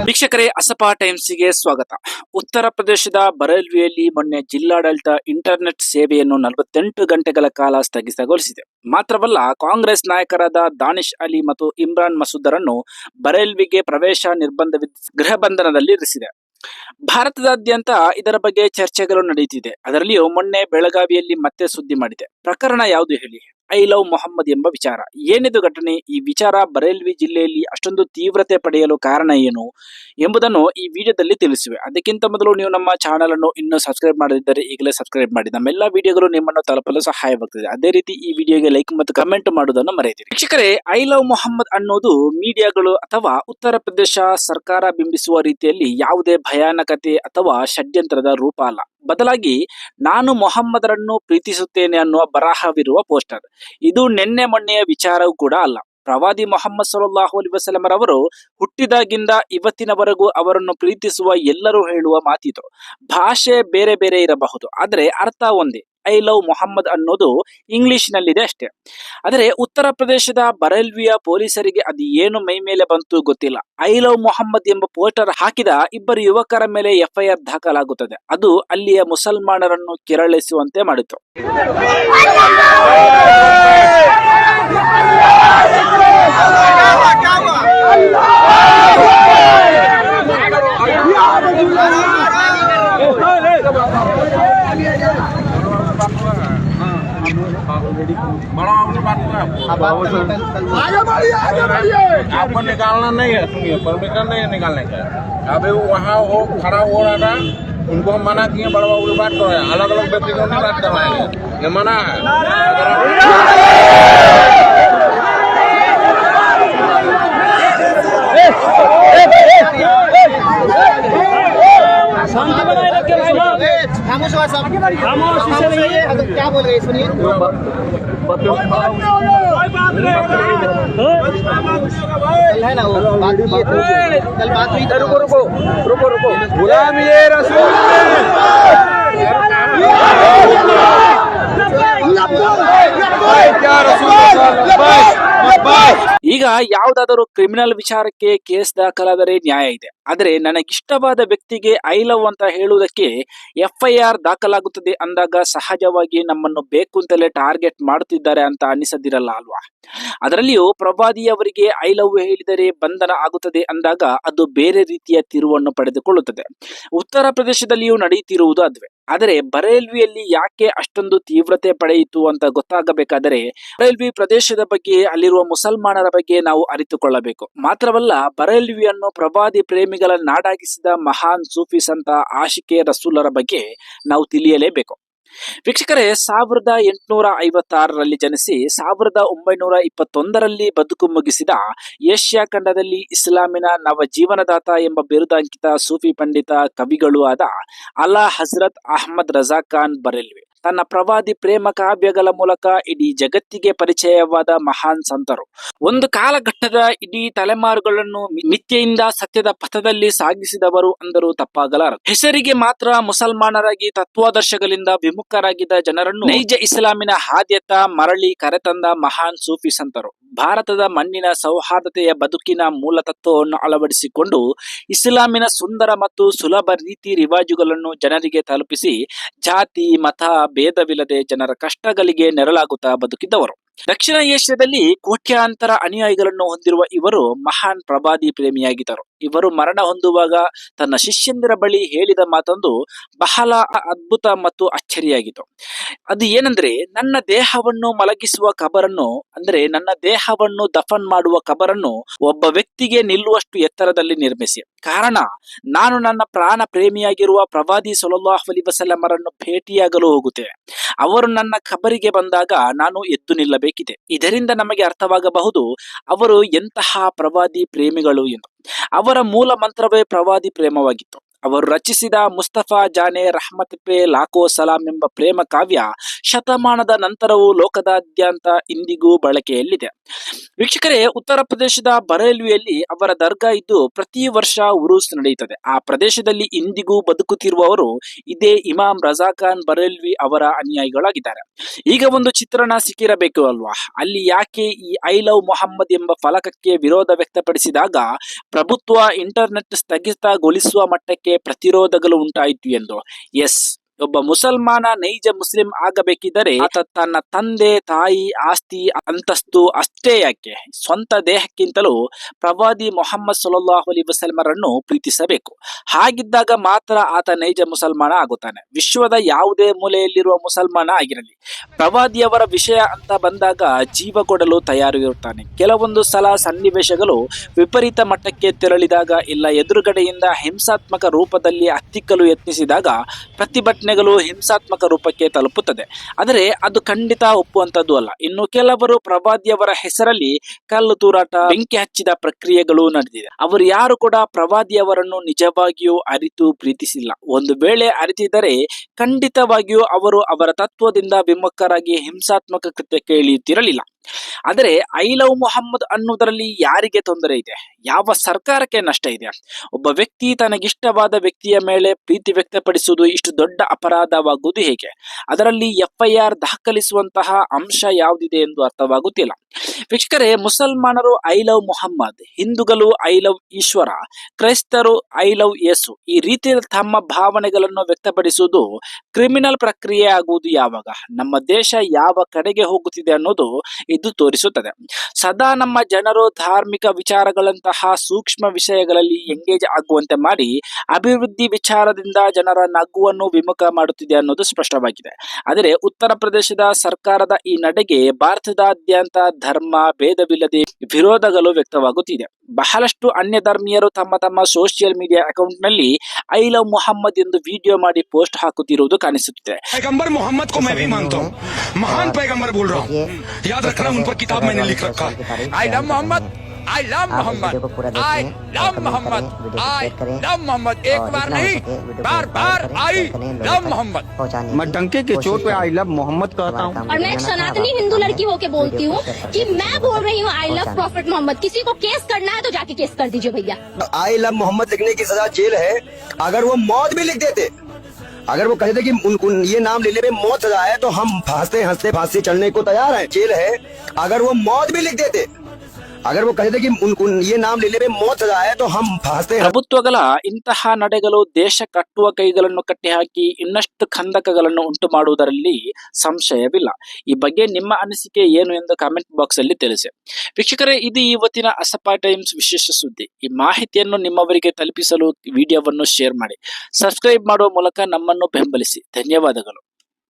ವೀಕ್ಷಕರೇ, ಅಸಪಾ ಟೈಮ್ಸ್ಗೆ ಸ್ವಾಗತ. ಉತ್ತರ ಪ್ರದೇಶದ ಬರೇಲ್ವಿಯಲ್ಲಿ ಮೊನ್ನೆ ಜಿಲ್ಲಾಡಳಿತ ಇಂಟರ್ನೆಟ್ ಸೇವೆಯನ್ನು 48 ಗಂಟೆಗಳ ಕಾಲ ಸ್ಥಗಿತಗೊಳಿಸಿದೆ. ಮಾತ್ರವಲ್ಲ, ಕಾಂಗ್ರೆಸ್ ನಾಯಕರಾದ ದಾನಿಶ್ ಅಲಿ ಮತ್ತು ಇಮ್ರಾನ್ ಮಸೂದರನ್ನು ಬರೇಲ್ವಿಗೆ ಪ್ರವೇಶ ನಿರ್ಬಂಧ ವಿಧಿಸಿ ಗೃಹ ಬಂಧನದಲ್ಲಿ ಇರಿಸಿದೆ. ಭಾರತದಾದ್ಯಂತ ಇದರ ಬಗ್ಗೆ ಚರ್ಚೆಗಳು ನಡೆಯುತ್ತಿದೆ. ಅದರಲ್ಲಿಯೂ ಮೊನ್ನೆ ಬೆಳಗಾವಿಯಲ್ಲಿ ಮತ್ತೆ ಸುದ್ದಿ ಮಾಡಿದೆ. ಪ್ರಕರಣ ಯಾವುದು ಹೇಳಿ? ಐ ಲವ್ ಮೊಹಮ್ಮದ್ ಎಂಬ ವಿಚಾರ. ಏನಿದು ಘಟನೆ? ಈ ವಿಚಾರ ಬರೇಲ್ವಿ ಜಿಲ್ಲೆಯಲ್ಲಿ ಅಷ್ಟೊಂದು ತೀವ್ರತೆ ಪಡೆಯಲು ಕಾರಣ ಏನು ಎಂಬುದನ್ನು ಈ ವಿಡಿಯೋದಲ್ಲಿ ತಿಳಿಸುವೆ. ಅದಕ್ಕಿಂತ ಮೊದಲು ನೀವು ನಮ್ಮ ಚಾನೆಲ್ ಅನ್ನು ಇನ್ನೂ ಸಬ್ಸ್ಕ್ರೈಬ್ ಮಾಡದಿದ್ದರೆ ಈಗಲೇ ಸಬ್ಸ್ಕ್ರೈಬ್ ಮಾಡಿ. ನಮ್ಮೆಲ್ಲ ವಿಡಿಯೋಗಳು ನಿಮ್ಮನ್ನು ತಲುಪಲು ಸಹಾಯವಾಗುತ್ತದೆ. ಅದೇ ರೀತಿ ಈ ವಿಡಿಯೋಗೆ ಲೈಕ್ ಮತ್ತು ಕಮೆಂಟ್ ಮಾಡುವುದನ್ನು ಮರೆಯದಿರಿ. ವೀಕ್ಷಕರೇ, ಐ ಲವ್ ಮೊಹಮ್ಮದ್ ಅನ್ನೋದು ಮೀಡಿಯಾಗಳು ಅಥವಾ ಉತ್ತರ ಪ್ರದೇಶ ಸರ್ಕಾರ ಬಿಂಬಿಸುವ ರೀತಿಯಲ್ಲಿ ಯಾವುದೇ ಭಯಾನಕತೆ ಅಥವಾ ಷಡ್ಯಂತ್ರದ ರೂಪ ಅಲ್ಲ. ಬದಲಾಗಿ ನಾನು ಮೊಹಮ್ಮದರನ್ನು ಪ್ರೀತಿಸುತ್ತೇನೆ ಅನ್ನುವ ಬರಹವಿರುವ ಪೋಸ್ಟರ್. ಇದು ನಿನ್ನೆ ಮೊನ್ನೆಯ ವಿಚಾರವೂ ಕೂಡ ಅಲ್ಲ. ಪ್ರವಾದಿ ಮೊಹಮ್ಮದ್ ಸಲ್ಲಲ್ಲಾಹು ಅಲೈಹಿ ವಸಲ್ಲಂ ರವರು ಹುಟ್ಟಿದಾಗಿಂದ ಇವತ್ತಿನವರೆಗೂ ಅವರನ್ನು ಪ್ರೀತಿಸುವ ಎಲ್ಲರೂ ಹೇಳುವ ಮಾತಿದು. ಭಾಷೆ ಬೇರೆ ಬೇರೆ ಇರಬಹುದು, ಆದರೆ ಅರ್ಥ ಒಂದೇ. ಐ ಲವ್ ಮೊಹಮ್ಮದ್ ಅನ್ನೋದು ಇಂಗ್ಲಿಷ್ ನಲ್ಲಿದೆ ಅಷ್ಟೇ. ಆದರೆ ಉತ್ತರ ಪ್ರದೇಶದ ಬರೇಲ್ವಿಯ ಪೊಲೀಸರಿಗೆ ಅದು ಏನು ಮೈ ಮೇಲೆ ಬಂತು ಗೊತ್ತಿಲ್ಲ. ಐ ಲವ್ ಮೊಹಮ್ಮದ್ ಎಂಬ ಪೋಸ್ಟರ್ ಹಾಕಿದ ಇಬ್ಬರು ಯುವಕರ ಮೇಲೆ FIR ದಾಖಲಾಗುತ್ತದೆ. ಅದು ಅಲ್ಲಿಯ ಮುಸಲ್ಮಾನರನ್ನು ಕೆರಳಿಸುವಂತೆ ಮಾಡಿತು. आपको निकालना नहीं है, सुनिए, परमिशन नहीं है निकालने का। अभी वहाँ वो खड़ा हो रहा था, उनको हम मना किए, बड़ा बाबू की बात कर रहे हैं। अलग अलग व्यक्ति को नहीं बात करवाएंगे, ये मना है। खामोश हुआ सब, खामोश रहिए। क्या बोल रहे हैं सुनिए। कल है ना वो बात की है, कल बात हुई। रुको रुको रुको रुको, गुलाम ये रसूल क्या रसूल। ಈಗ ಯಾವುದಾದರೂ ಕ್ರಿಮಿನಲ್ ವಿಚಾರಕ್ಕೆ ಕೇಸ್ ದಾಖಲಾದರೆ ನ್ಯಾಯ ಇದೆ. ಆದರೆ ನನಗಿಷ್ಟವಾದ ವ್ಯಕ್ತಿಗೆ ಐ ಲವ್ ಅಂತ ಹೇಳುವುದಕ್ಕೆ FIR ದಾಖಲಾಗುತ್ತದೆ ಅಂದಾಗ ಸಹಜವಾಗಿ ನಮ್ಮನ್ನು ಬೇಕು ಅಂತಲೇ ಟಾರ್ಗೆಟ್ ಮಾಡುತ್ತಿದ್ದಾರೆ ಅಂತ ಅನಿಸದಿರಲ್ಲ ಅಲ್ವಾ? ಅದರಲ್ಲಿಯೂ ಪ್ರವಾದಿಯವರಿಗೆ ಐ ಲವ್ ಹೇಳಿದರೆ ಬಂಧನ ಆಗುತ್ತದೆ ಅಂದಾಗ ಅದು ಬೇರೆ ರೀತಿಯ ತಿರುವನ್ನು ಪಡೆದುಕೊಳ್ಳುತ್ತದೆ. ಉತ್ತರ ಪ್ರದೇಶದಲ್ಲಿಯೂ ನಡೆಯುತ್ತಿರುವುದು ಅದುವೇ. ಆದರೆ ಬರೇಲ್ವಿಯಲ್ಲಿ ಯಾಕೆ ಅಷ್ಟೊಂದು ತೀವ್ರತೆ ಪಡೆಯಿತು ಅಂತ ಗೊತ್ತಾಗಬೇಕಾದರೆ ಬರೇಲ್ವಿ ಪ್ರದೇಶದ ಬಗ್ಗೆ, ಅಲ್ಲಿರುವ ಮುಸಲ್ಮಾನರ ಬಗ್ಗೆ ನಾವು ಅರಿತುಕೊಳ್ಳಬೇಕು. ಮಾತ್ರವಲ್ಲ, ಬರೇಲ್ವಿಯನ್ನು ಪ್ರವಾದಿ ಪ್ರೇಮಿಗಳ ನಾಡಾಗಿಸಿದ ಮಹಾನ್ ಸೂಫಿ ಸಂತ ಆಶಿಕೆ ರಸೂಲರ ಬಗ್ಗೆ ನಾವು ತಿಳಿಯಲೇಬೇಕು. ವೀಕ್ಷಕರೇ, 1856ರಲ್ಲಿ ಜನಿಸಿ 1921ರಲ್ಲಿ ಬದುಕು ಮುಗಿಸಿದ ಏಷ್ಯಾ ಖಂಡದಲ್ಲಿ ಇಸ್ಲಾಮಿನ ನವಜೀವನದಾತ ಎಂಬ ಬಿರುದಾಂಕಿತ ಸೂಫಿ ಪಂಡಿತ, ಕವಿಗಳೂ ಆದ ಅಲಾ ಹಜರತ್ ಅಹ್ಮದ್ ರಜಾ ಖಾನ್ ಬರೇಲ್ವಿ ತನ್ನ ಪ್ರವಾದಿ ಪ್ರೇಮ ಕಾವ್ಯಗಳ ಮೂಲಕ ಇಡೀ ಜಗತ್ತಿಗೆ ಪರಿಚಯವಾದ ಮಹಾನ್ ಸಂತರು. ಒಂದು ಕಾಲಘಟ್ಟದ ಇಡೀ ತಲೆಮಾರುಗಳನ್ನು ಮಿಥ್ಯೆಯಿಂದ ಸತ್ಯದ ಪಥದಲ್ಲಿ ಸಾಗಿಸಿದವರು ಅಂದರೂ ತಪ್ಪಾಗಲಾರದು. ಹೆಸರಿಗೆ ಮಾತ್ರ ಮುಸಲ್ಮಾನರಾಗಿ ತತ್ವಾದರ್ಶಗಳಿಂದ ವಿಮುಖರಾಗಿದ್ದ ಜನರನ್ನು ನೈಜ ಇಸ್ಲಾಮಿನ ಹಾದ್ಯತ ಮರಳಿ ಕರೆತಂದ ಮಹಾನ್ ಸೂಫಿ ಸಂತರು. ಭಾರತದ ಮಣ್ಣಿನ ಸೌಹಾರ್ದತೆಯ ಬದುಕಿನ ಮೂಲ ತತ್ವವನ್ನು ಅಳವಡಿಸಿಕೊಂಡು ಇಸ್ಲಾಮಿನ ಸುಂದರ ಮತ್ತು ಸುಲಭ ರೀತಿ ರಿವಾಜುಗಳನ್ನು ಜನರಿಗೆ ತಲುಪಿಸಿ ಜಾತಿ ಮತ ಭೇದವಿಲ್ಲದೆ ಜನರ ಕಷ್ಟಗಳಿಗೆ ನೆರಳಾಗುತ್ತಾ ಬದುಕಿದ್ದವರು. ದಕ್ಷಿಣ ಏಷ್ಯಾದಲ್ಲಿ ಕೋಟ್ಯಾಂತರ ಅನುಯಾಯಿಗಳನ್ನು ಹೊಂದಿರುವ ಇವರು ಮಹಾನ್ ಪ್ರವಾದಿ ಪ್ರೇಮಿಯಾಗಿದ್ದರು. ಇವರು ಮರಣ ಹೊಂದುವಾಗ ತನ್ನ ಶಿಷ್ಯಂದಿರ ಬಳಿ ಹೇಳಿದ ಮಾತೊಂದು ಬಹಳ ಅದ್ಭುತ ಮತ್ತು ಅಚ್ಚರಿಯಾಗಿತ್ತು. ಅದು ಏನಂದ್ರೆ, ನನ್ನ ದೇಹವನ್ನು ಮಲಗಿಸುವ ಕಬರನ್ನು, ಅಂದ್ರೆ ನನ್ನ ದೇಹವನ್ನು ದಫನ್ ಮಾಡುವ ಕಬರನ್ನು ಒಬ್ಬ ವ್ಯಕ್ತಿಗೆ ನಿಲ್ಲುವಷ್ಟು ಎತ್ತರದಲ್ಲಿ ನಿರ್ಮಿಸಿ. ಕಾರಣ, ನಾನು ನನ್ನ ಪ್ರಾಣ ಪ್ರೇಮಿಯಾಗಿರುವ ಪ್ರವಾದಿ ಸಲ್ಲಲ್ಲಾಹು ಅಲೈಹಿ ವಸಲ್ಲಮರನ್ನು ಭೇಟಿಯಾಗಲು ಹೋಗುತ್ತೇನೆ. ಅವರು ನನ್ನ ಕಬರಿಗೆ ಬಂದಾಗ ನಾನು ಎದ್ದು ನಿಲ್ಲಬೇಕಿದೆ. ಇದರಿಂದ ನಮಗೆ ಅರ್ಥವಾಗಬಹುದು ಅವರು ಎಂತಹ ಪ್ರವಾದಿ ಪ್ರೇಮಿಗಳು ಎಂದು. ಅವರ ಮೂಲ ಮಂತ್ರವೇ ಪ್ರವಾದಿ ಪ್ರೇಮವಾಗಿತ್ತು. ಅವರು ರಚಿಸಿದ ಮುಸ್ತಫಾ ಜಾನೆ ರಹಮತ್ ಪೇ ಲಾಖೋ ಸಲಾಂ ಎಂಬ ಪ್ರೇಮ ಕಾವ್ಯ ಶತಮಾನದ ನಂತರವೂ ಲೋಕದಾದ್ಯಂತ ಇಂದಿಗೂ ಬಳಕೆಯಲ್ಲಿದೆ. ವೀಕ್ಷಕರೇ, ಉತ್ತರ ಪ್ರದೇಶದ ಬರೇಲ್ವಿಯಲ್ಲಿ ಅವರ ದರ್ಗಾ ಇದ್ದು ಪ್ರತಿ ವರ್ಷ ಉರೂಸ್ ನಡೆಯುತ್ತದೆ. ಆ ಪ್ರದೇಶದಲ್ಲಿ ಇಂದಿಗೂ ಬದುಕುತ್ತಿರುವವರು ಇದೇ ಇಮಾಮ್ ರಜಾ ಖಾನ್ ಬರೇಲ್ವಿ ಅವರ ಅನುಯಾಯಿಗಳಾಗಿದ್ದಾರೆ. ಈಗ ಒಂದು ಚಿತ್ರಣ ಸಿಕ್ಕಿರಬೇಕು ಅಲ್ವಾ? ಅಲ್ಲಿ ಯಾಕೆ ಈ ಐ ಲವ್ ಮೊಹಮ್ಮದ್ ಎಂಬ ಫಲಕಕ್ಕೆ ವಿರೋಧ ವ್ಯಕ್ತಪಡಿಸಿದಾಗ ಪ್ರಭುತ್ವ ಇಂಟರ್ನೆಟ್ ಸ್ಥಗಿತಗೊಳಿಸುವ ಮಟ್ಟಕ್ಕೆ ಪ್ರತಿರೋಧಗಳು ಉಂಟಾಯಿತು ಎಂದು. ಎಸ್, ಒಬ್ಬ ಮುಸಲ್ಮಾನ ನೈಜ ಮುಸ್ಲಿಂ ಆಗಬೇಕಿದ್ದರೆ ಆತ ತನ್ನ ತಂದೆ ತಾಯಿ ಆಸ್ತಿ ಅಂತಸ್ತು ಅಷ್ಟೇ ಯಾಕೆ ಸ್ವಂತ ದೇಹಕ್ಕಿಂತಲೂ ಪ್ರವಾದಿ ಮೊಹಮ್ಮದ್ ಸಲ್ಲಲ್ಲಾಹು ಅಲೈಹಿ ವಸಲ್ಲಮರನ್ನು ಪ್ರೀತಿಸಬೇಕು. ಹಾಗಿದ್ದಾಗ ಮಾತ್ರ ಆತ ನೈಜ ಮುಸಲ್ಮಾನ ಆಗುತ್ತಾನೆ. ವಿಶ್ವದ ಯಾವುದೇ ಮೂಲೆಯಲ್ಲಿರುವ ಮುಸಲ್ಮಾನ ಆಗಿರಲಿ, ಪ್ರವಾದಿಯವರ ವಿಷಯ ಅಂತ ಬಂದಾಗ ಜೀವ ಕೊಡಲು ತಯಾರು ಇರುತ್ತಾನೆ. ಕೆಲವೊಂದು ಸಲ ಸನ್ನಿವೇಶಗಳು ವಿಪರೀತ ಮಟ್ಟಕ್ಕೆ ತೆರಳಿದಾಗ ಇಲ್ಲ ಎದುರುಗಡೆಯಿಂದ ಹಿಂಸಾತ್ಮಕ ರೂಪದಲ್ಲಿ ಹತ್ತಿಕ್ಕಲು ಯತ್ನಿಸಿದಾಗ ಪ್ರತಿಭಟನೆಗಳು ಹಿಂಸಾತ್ಮಕ ರೂಪಕ್ಕೆ ತಲುಪುತ್ತದೆ. ಆದರೆ ಅದು ಖಂಡಿತ ಒಪ್ಪುವಂತದ್ದು ಅಲ್ಲ. ಇನ್ನು ಕೆಲವರು ಪ್ರವಾದಿಯವರ ಹೆಸರಲ್ಲಿ ಕಲ್ಲು ತೂರಾಟ, ಬೆಂಕಿ ಹಚ್ಚಿದ ಪ್ರಕ್ರಿಯೆಗಳು ನಡೆದಿದೆ. ಅವರು ಯಾರು ಕೂಡ ಪ್ರವಾದಿಯವರನ್ನು ನಿಜವಾಗಿಯೂ ಅರಿತು ಪ್ರೀತಿಸಿಲ್ಲ. ಒಂದು ವೇಳೆ ಅರಿತಿದ್ದರೆ ಖಂಡಿತವಾಗಿಯೂ ಅವರು ಅವರ ತತ್ವದಿಂದ ವಿಮುಖರಾಗಿ ಹಿಂಸಾತ್ಮಕ ಕೃತ್ಯಕ್ಕೆ ಇಳಿಯುತ್ತಿರಲಿಲ್ಲ. ಆದರೆ ಐ ಲವ್ ಮೊಹಮ್ಮದ್ ಅನ್ನುವುದರಲ್ಲಿ ಯಾರಿಗೆ ತೊಂದರೆ ಇದೆ? ಯಾವ ಸರ್ಕಾರಕ್ಕೆ ನಷ್ಟ ಇದೆ? ಒಬ್ಬ ವ್ಯಕ್ತಿ ತನಗಿಷ್ಟವಾದ ವ್ಯಕ್ತಿಯ ಮೇಲೆ ಪ್ರೀತಿ ವ್ಯಕ್ತಪಡಿಸುವುದು ಇಷ್ಟು ದೊಡ್ಡ ಅಪರಾಧವಾಗುವುದು ಹೇಗೆ? ಅದರಲ್ಲಿ FIR ದಾಖಲಿಸುವಂತಹ ಅಂಶ ಯಾವುದಿದೆ ಎಂದು ಅರ್ಥವಾಗುತ್ತಿಲ್ಲ. ವೀಕ್ಷಕರೇ, ಮುಸಲ್ಮಾನರು ಐ ಲವ್ ಮೊಹಮ್ಮದ್, ಹಿಂದೂಗಳು ಐ ಲವ್ ಈಶ್ವರ, ಕ್ರೈಸ್ತರು ಐ ಲವ್ ಯೇಸು, ಈ ರೀತಿಯ ತಮ್ಮ ಭಾವನೆಗಳನ್ನು ವ್ಯಕ್ತಪಡಿಸುವುದು ಕ್ರಿಮಿನಲ್ ಪ್ರಕ್ರಿಯೆ ಆಗುವುದು ಯಾವಾಗ? ನಮ್ಮ ದೇಶ ಯಾವ ಕಡೆಗೆ ಹೋಗುತ್ತಿದೆ ಅನ್ನೋದು ಇದು ತೋರಿಸುತ್ತದೆ. ಸದಾ ನಮ್ಮ ಜನರು ಧಾರ್ಮಿಕ ವಿಚಾರಗಳಂತಹ ಸೂಕ್ಷ್ಮ ವಿಷಯಗಳಲ್ಲಿ ಎಂಗೇಜ್ ಆಗುವಂತೆ ಮಾಡಿ ಅಭಿವೃದ್ಧಿ ವಿಚಾರದಿಂದ ಜನರ ನಗುವನ್ನು ವಿಮುಖ ಮಾಡುತ್ತಿದೆ ಅನ್ನೋದು ಸ್ಪಷ್ಟವಾಗಿದೆ. ಆದರೆ ಉತ್ತರ ಪ್ರದೇಶದ ಸರ್ಕಾರದ ಈ ನಡೆಗೆ ಭಾರತದಾದ್ಯಂತ ಧರ್ಮ ಭೇದವಿಲ್ಲದೆ ವಿರೋಧಗಳು ವ್ಯಕ್ತವಾಗುತ್ತಿದೆ. ಬಹಳಷ್ಟು ಅನ್ಯ ಧರ್ಮೀಯರು ತಮ್ಮ ತಮ್ಮ ಸೋಷಿಯಲ್ ಮೀಡಿಯಾ ಅಕೌಂಟ್ ನಲ್ಲಿ ಐ ಲವ್ ಮೊಹಮ್ಮದ್ ಎಂದು ವಿಡಿಯೋ ಮಾಡಿ ಪೋಸ್ಟ್ ಹಾಕುತ್ತಿರುವುದು ಕಾಣಿಸುತ್ತಿದೆ. पैगंबर मोहम्मद को मैं भी मानता हूँ, महान पैगंबर बोल रहा हूँ, याद रखना उन पर किताब मैंने लिख रखा है। I love Mohammad, I love Mohammad, I love Mohammad, I love Mohammad, एक बार नहीं बार बार आई लव मोहम्मद। मैं डंके के चोट पे आई लव मोहम्मद कहता हूँ। और मैं एक सनातनी हिंदू लड़की होके बोलती हूँ कि मैं बोल रही हूँ आई लव प्रॉफिट मोहम्मद। किसी को केस करना है तो जाके केस कर दीजिए भैया। आई लव मोहम्मद लिखने की सजा जेल है। अगर वो मौत भी लिख देते, अगर वो कहते कि उन ये नाम लेने पे मौत सजा है तो हम हंसते हंसते फांसी चढ़ने को तैयार हैं। जेल है। अगर वो मौत भी लिख देते, अगर वो कहते कि उन ये नाम लेने पे मौत सजा है तो हम हंसते। ಪ್ರಭುತ್ವಗಳ ಇಂತಹ ನಡೆಗಳು ದೇಶ ಕಟ್ಟುವ ಕೈಗಳನ್ನು ಕಟ್ಟಿಹಾಕಿ ಇನ್ನಷ್ಟು ಕಂದಕಗಳನ್ನು ಉಂಟು ಮಾಡುವುದರಲ್ಲಿ ಸಂಶಯವಿಲ್ಲ. ಈ ಬಗ್ಗೆ ನಿಮ್ಮ ಅನಿಸಿಕೆ ಏನು ಎಂದು ಕಾಮೆಂಟ್ ಬಾಕ್ಸ್ ಅಲ್ಲಿ ತಿಳಿಸಿ. ವೀಕ್ಷಕರೇ, ಇದು ಇವತ್ತಿನ ಅಸಪ ಟೈಮ್ಸ್ ವಿಶೇಷ ಸುದ್ದಿ. ಈ ಮಾಹಿತಿಯನ್ನು ನಿಮ್ಮವರಿಗೆ ತಲುಪಿಸಲು ವಿಡಿಯೋವನ್ನು ಶೇರ್ ಮಾಡಿ, ಸಬ್ಸ್ಕ್ರೈಬ್ ಮಾಡುವ ಮೂಲಕ ನಮ್ಮನ್ನು ಬೆಂಬಲಿಸಿ. ಧನ್ಯವಾದಗಳು.